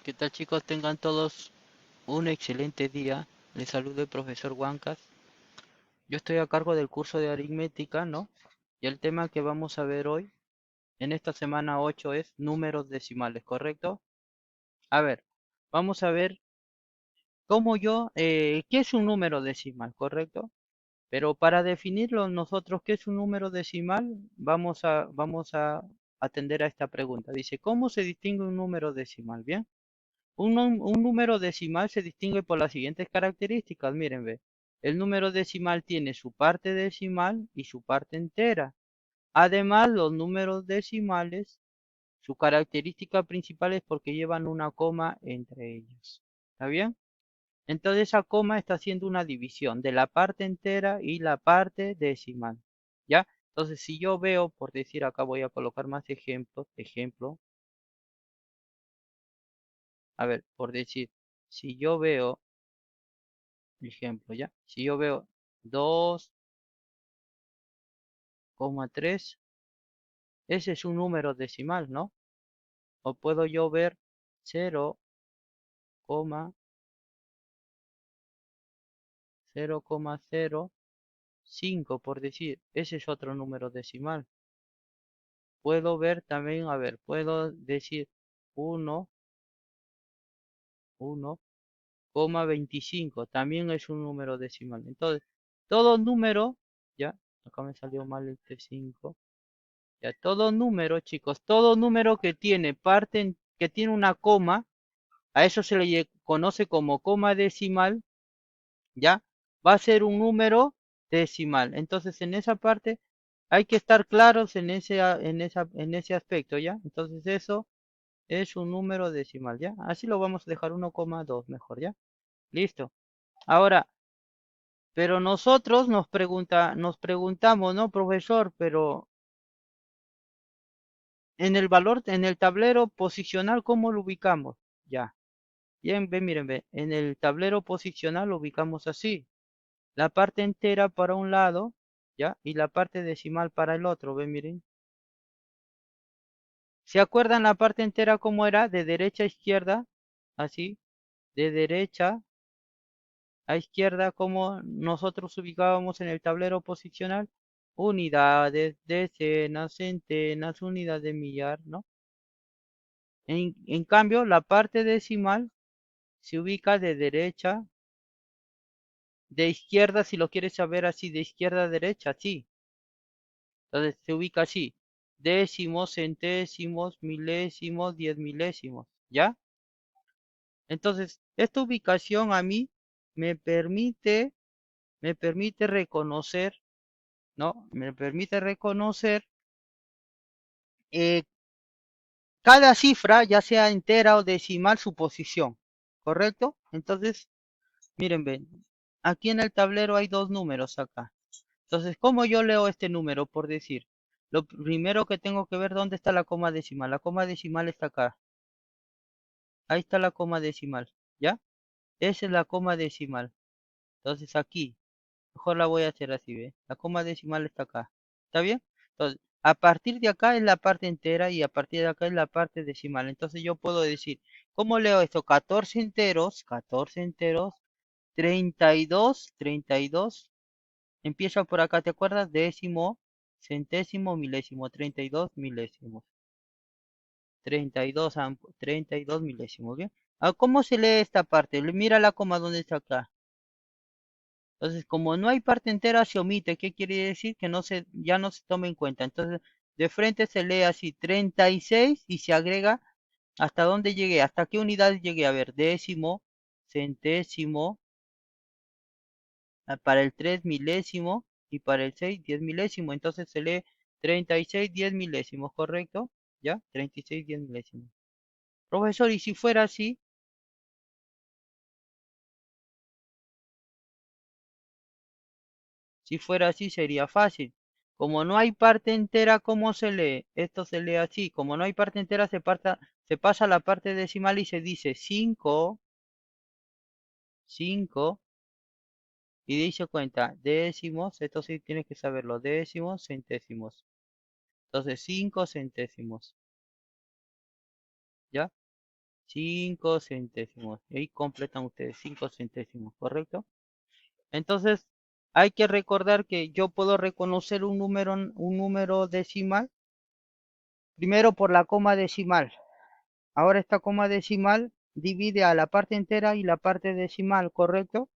¿Qué tal, chicos? Tengan todos un excelente día. Les saluda el profesor Huancas. Yo estoy a cargo del curso de aritmética, ¿no? Y el tema que vamos a ver hoy, en esta semana 8, es números decimales, ¿correcto? A ver, vamos a ver qué es un número decimal, ¿correcto? Pero para definirlo nosotros, ¿qué es un número decimal? Vamos a atender a esta pregunta. Dice, ¿cómo se distingue un número decimal? Bien. Un número decimal se distingue por las siguientes características. Miren, ve. El número decimal tiene su parte decimal y su parte entera. Además, los números decimales, su característica principal es porque llevan una coma entre ellos. ¿Está bien? Entonces esa coma está haciendo una división de la parte entera y la parte decimal. ¿Ya? Entonces si yo veo, por decir acá voy a colocar más ejemplos. A ver, por decir, si yo veo ejemplo, ¿ya? Si yo veo 2,3, ese es un número decimal, ¿no? O puedo yo ver 0,0,05, por decir, ese es otro número decimal. Puedo ver también, a ver, puedo decir 1,25, también es un número decimal. Entonces, todo número, ya, acá me salió mal el T5. Ya, todo número, chicos, todo número que tiene que tiene una coma, a eso se le conoce como coma decimal, ¿ya? Va a ser un número decimal. Entonces, en esa parte hay que estar claros en ese aspecto, ¿ya? Entonces, eso es un número decimal, ¿ya? Así lo vamos a dejar 1,2 mejor, ¿ya? Listo. Ahora, pero nosotros nos preguntamos, ¿no, profesor? Pero en el tablero posicional, ¿cómo lo ubicamos? Ya. Bien, ve, miren, ve. En el tablero posicional lo ubicamos así. La parte entera para un lado, ¿ya? Y la parte decimal para el otro, ve, miren. ¿Se acuerdan la parte entera cómo era? De derecha a izquierda, así. De derecha a izquierda, como nosotros ubicábamos en el tablero posicional. Unidades, decenas, centenas, unidades de millar, ¿no? En cambio, la parte decimal se ubica de derecha, de izquierda, si lo quieres saber así, de izquierda a derecha, sí. Entonces se ubica así: décimos, centésimos, milésimos, 10 milésimos, ¿ya? Entonces, esta ubicación a mí me permite, me permite reconocer, ¿no? Me permite reconocer eh, cada cifra, ya sea entera o decimal, su posición, ¿correcto? Entonces, miren, ven, aquí en el tablero hay dos números acá. Entonces, ¿cómo yo leo este número? Por decir, lo primero que tengo que ver, ¿dónde está la coma decimal? La coma decimal está acá. Ahí está la coma decimal, ¿ya? Esa es la coma decimal. Entonces aquí, mejor la voy a hacer así, ¿ve? La coma decimal está acá. ¿Está bien? Entonces, a partir de acá es la parte entera y a partir de acá es la parte decimal. Entonces yo puedo decir, ¿cómo leo esto? 14 enteros, 32. Empieza por acá, ¿te acuerdas? Décimo, centésimo, milésimo, 32 milésimos. 32 milésimos, ¿bien? Ah, ¿cómo se lee esta parte? Mira la coma donde está acá. Entonces, como no hay parte entera, se omite. ¿Qué quiere decir? Que ya no se toma en cuenta. Entonces, de frente se lee así, 36 y se agrega hasta dónde llegué, hasta qué unidad llegué. A ver, décimo, centésimo, para el 3 milésimo y para el 6 10 milésimo. Entonces se lee 36 10 milésimos, ¿correcto? ¿Ya? 36 10 milésimos. Profesor, ¿y si fuera así? Si fuera así sería fácil. Como no hay parte entera, ¿cómo se lee? Esto se lee así. Como no hay parte entera, se pasa a la parte decimal y se dice 5, 5, y dice cuenta, décimos, esto sí tienes que saberlo, décimos, centésimos. Entonces 5 centésimos, ¿ya? 5 centésimos. Y ahí completan ustedes 5 centésimos, ¿correcto? Entonces, hay que recordar que yo puedo reconocer un número decimal, primero por la coma decimal. Ahora esta coma decimal divide a la parte entera y la parte decimal, ¿correcto?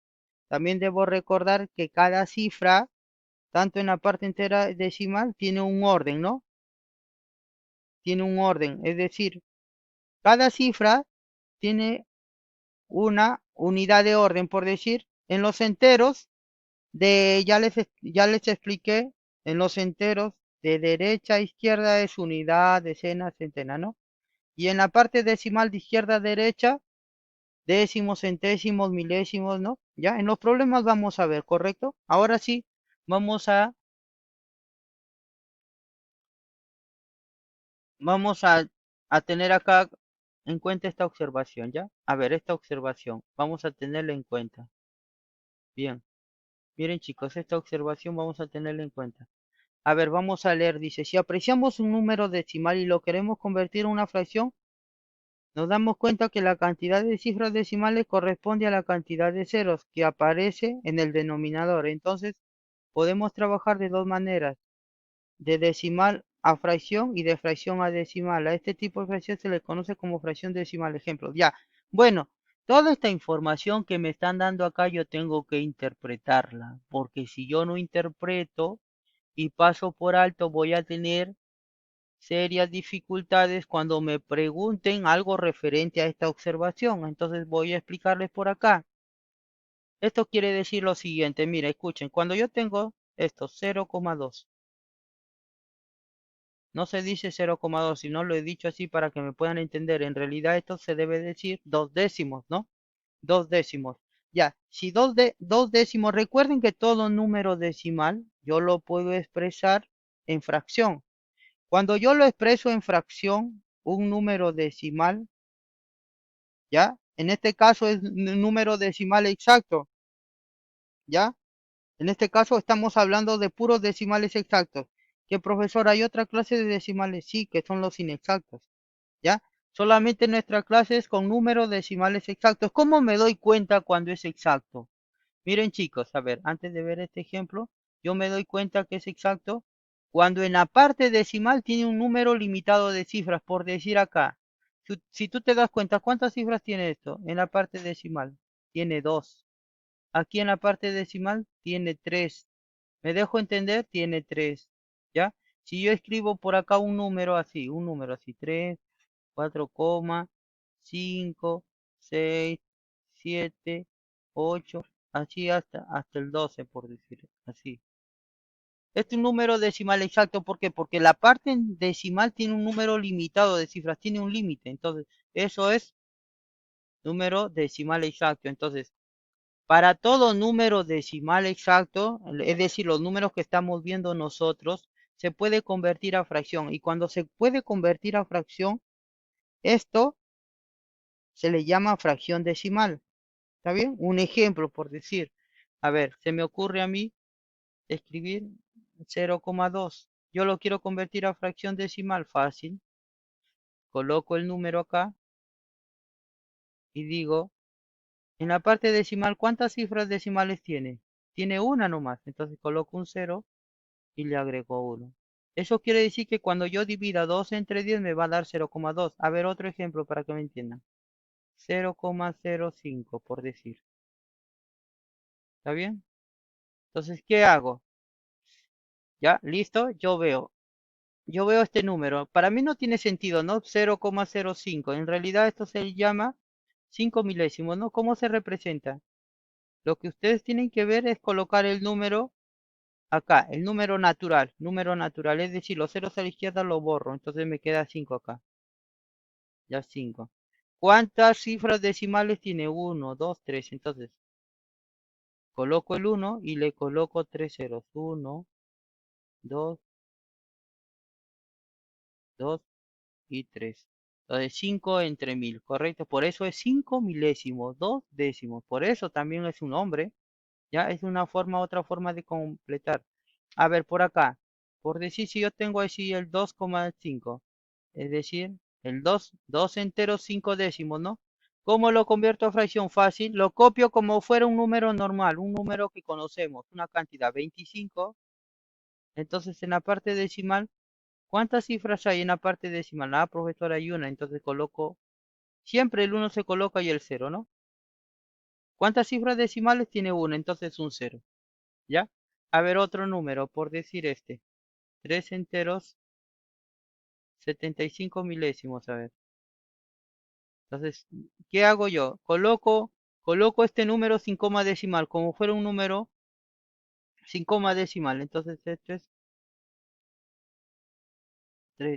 También debo recordar que cada cifra, tanto en la parte entera decimal, tiene un orden, ¿no? Tiene un orden, es decir, cada cifra tiene una unidad de orden, por decir, en los enteros ya les expliqué, en los enteros de derecha a izquierda es unidad, decena, centena, ¿no? Y en la parte decimal de izquierda a derecha, décimos, centésimos, milésimos, ¿no? Ya, en los problemas vamos a ver, ¿correcto? Ahora sí, vamos a, vamos a tener acá en cuenta esta observación, ¿ya? A ver, esta observación, vamos a tenerla en cuenta. Bien, miren chicos, esta observación vamos a tenerla en cuenta. A ver, vamos a leer, dice, si apreciamos un número decimal y lo queremos convertir en una fracción, nos damos cuenta que la cantidad de cifras decimales corresponde a la cantidad de ceros que aparece en el denominador. Entonces, podemos trabajar de dos maneras, de decimal a fracción y de fracción a decimal. A este tipo de fracción se le conoce como fracción decimal. Ejemplo, ya. Bueno, toda esta información que me están dando acá yo tengo que interpretarla, porque si yo no interpreto y paso por alto voy a tener serias dificultades cuando me pregunten algo referente a esta observación. Entonces voy a explicarles por acá. Esto quiere decir lo siguiente, mira, escuchen, cuando yo tengo esto 0,2, no se dice 0,2, sino lo he dicho así para que me puedan entender. En realidad esto se debe decir dos décimos, ¿no? Dos décimos. Ya, si dos décimos, recuerden que todo número decimal yo lo puedo expresar en fracción. Cuando yo lo expreso en fracción, un número decimal, ¿ya? En este caso es un número decimal exacto, ¿ya? En este caso estamos hablando de puros decimales exactos. ¿Qué profesor? Hay otra clase de decimales, sí, que son los inexactos, ¿ya? Solamente nuestra clase es con números decimales exactos. ¿Cómo me doy cuenta cuando es exacto? Miren chicos, a ver, antes de ver este ejemplo, yo me doy cuenta que es exacto cuando en la parte decimal tiene un número limitado de cifras, por decir acá. Si tú te das cuenta, ¿cuántas cifras tiene esto? En la parte decimal tiene 2. Aquí en la parte decimal tiene 3. ¿Me dejo entender? Tiene 3. ¿Ya? Si yo escribo por acá un número así, 3, 4, 5, 6, 7, 8, así hasta el 12, por decir así. Este es un número decimal exacto, ¿por qué? Porque la parte decimal tiene un número limitado de cifras, tiene un límite, entonces eso es número decimal exacto. Entonces, para todo número decimal exacto, es decir, los números que estamos viendo nosotros, se puede convertir a fracción. Y cuando se puede convertir a fracción, esto se le llama fracción decimal. ¿Está bien? Un ejemplo, por decir. A ver, se me ocurre a mí escribir 0,2. Yo lo quiero convertir a fracción decimal. Fácil. Coloco el número acá y digo, en la parte decimal, ¿cuántas cifras decimales tiene? Tiene una nomás. Entonces coloco un 0 y le agrego 1. Eso quiere decir que cuando yo divida 2 entre 10 me va a dar 0,2. A ver, otro ejemplo para que me entiendan. 0,05 por decir. ¿Está bien? Entonces, ¿qué hago? ¿Ya? ¿Listo? Yo veo este número. Para mí no tiene sentido, ¿no? 0,05. En realidad esto se llama 5 milésimos, ¿no? ¿Cómo se representa? Lo que ustedes tienen que ver es colocar el número acá, el número natural, es decir, los ceros a la izquierda lo borro, entonces me queda 5 acá, ya 5. ¿Cuántas cifras decimales tiene? 1, 2, 3, entonces coloco el 1 y le coloco 3 ceros, 1, 2, 2 y 3. Entonces 5 entre 1000, ¿correcto? Por eso es 5 milésimos, 2 décimos, por eso también es un nombre, ya es una forma, otra forma de completar. A ver, por acá, por decir si yo tengo así el 2,5, es decir, El 2 enteros 5 décimos, ¿no? ¿Cómo lo convierto a fracción? Fácil. Lo copio como fuera un número normal, un número que conocemos, una cantidad 25. Entonces en la parte decimal, ¿cuántas cifras hay en la parte decimal? Ah, profesor, hay una. Entonces coloco, siempre el uno se coloca y el cero, ¿no? ¿Cuántas cifras decimales tiene uno? Entonces un cero. ¿Ya? A ver, otro número, por decir este. 3 enteros 75 milésimos, a ver. Entonces, ¿qué hago yo? Coloco este número sin coma decimal, como fuera un número sin coma decimal. Entonces, esto es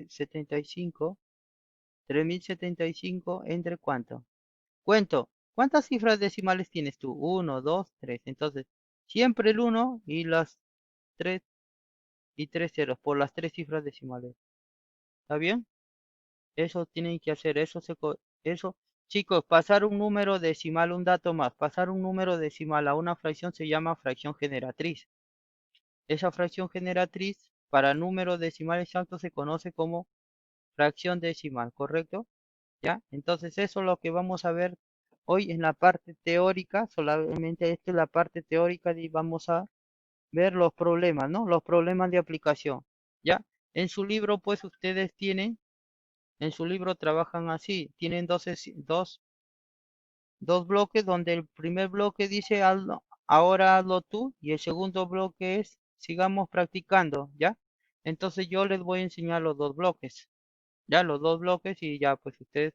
75, 3075 entre cuánto. Cuento, ¿cuántas cifras decimales tienes tú? Uno, 2, 3. Entonces, siempre el uno y las 3 y 3 ceros por las tres cifras decimales. ¿Está bien? Eso tienen que hacer, eso, chicos, pasar un número decimal, un dato más, pasar un número decimal a una fracción se llama fracción generatriz. Esa fracción generatriz para números decimales exactos se conoce como fracción decimal, ¿correcto? ¿Ya? Entonces eso es lo que vamos a ver hoy en la parte teórica, solamente esta es la parte teórica y vamos a ver los problemas, ¿no? Los problemas de aplicación, ¿ya? En su libro, pues ustedes tienen, en su libro trabajan así, tienen dos bloques donde el primer bloque dice ahora hazlo tú y el segundo bloque es sigamos practicando, ¿ya? Entonces yo les voy a enseñar los dos bloques, ya los dos bloques y ya pues ustedes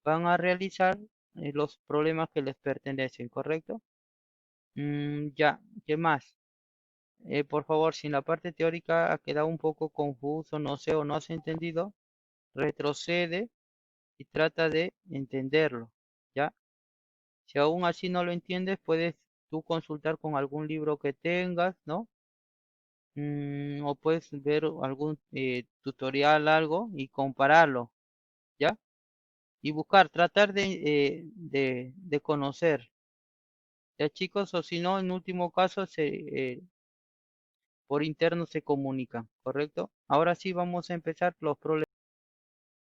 van a realizar los problemas que les pertenecen, ¿correcto? Ya, ¿qué más? Por favor, si en la parte teórica ha quedado un poco confuso, no sé o no has entendido, retrocede y trata de entenderlo, ¿ya? Si aún así no lo entiendes, puedes tú consultar con algún libro que tengas, ¿no? O puedes ver algún tutorial, algo, y compararlo, ¿ya? Y buscar, tratar de conocer, ¿ya chicos? O si no, en último caso, por interno se comunican, ¿correcto? Ahora sí vamos a empezar los problemas.